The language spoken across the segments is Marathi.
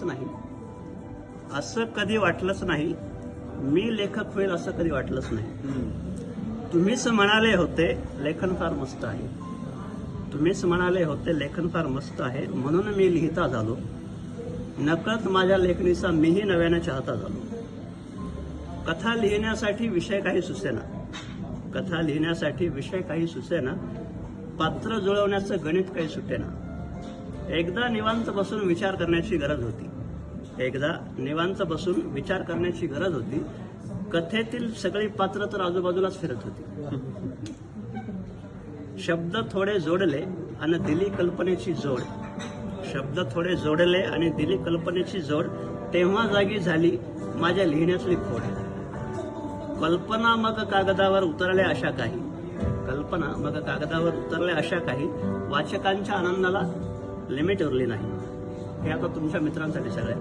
नाही असं कधी वाटलंच नाही. मी लेखक होईल असं कधी वाटलंच नाही. तुम्हीच म्हणाले होते लेखन फार मस्त आहे. तुम्हीच म्हणाले होते लेखन फार मस्त आहे म्हणून मी लिहिता झालो. नकळत माझ्या लेखणीचा मीही नव्याने चाहता झालो. कथा लिहिण्यासाठी विषय काही सुचेना. कथा लिहिण्यासाठी विषय काही सुचेना. पात्र जुळवण्याचं गणित काही सुटेना. एकदा निवांत बसून विचार करण्याची गरज होती. एकदा निवांत बसून विचार करण्याची गरज होती. कथेतील सगळी पात्र तर आजूबाजूलाच फिरत होती. शब्द थोडे जोडले आणि दिली कल्पनेची जोड. शब्द थोडे जोडले आणि दिली कल्पनेची जोड. तेव्हा जागी झाली माझ्या लिहिण्यातली खोड. कल्पना मग कागदावर उतरल्या अशा काही. कल्पना मग कागदावर उतरल्या अशा काही. वाचकांच्या आनंदाला लिमिट उरली नाही. हे आता तुमच्या मित्रांसाठी सगळं.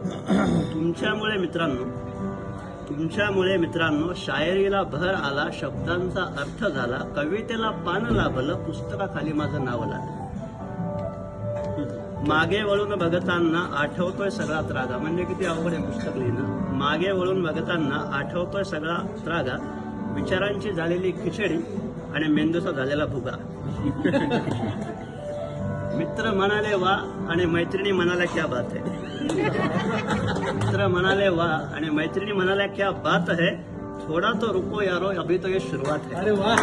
तुमच्यामुळे मित्रांनो शायरीला भर आला. शब्दांचा अर्थ झाला. कवितेला पान लाभलं. पुस्तकाखाली माझं नाव लागलं. मागे वळून बघताना आठवतोय सगळा त्रागा. म्हणजे किती अवघड आहे पुस्तक लिहिणं. मागे वळून बघताना आठवतोय सगळा त्रागा. विचारांची झालेली खिचडी आणि मेंदूचा झालेला भुगा. मित्र म्हणाले वा आणि मैत्रिणी म्हणाल्या क्या बात है. मित्र म्हणाले वा आणि मैत्रिणी म्हणाल्या क्या बात है. थोडा तो रुको यारो अभी तो ये शुरुआत है. अरे वाह.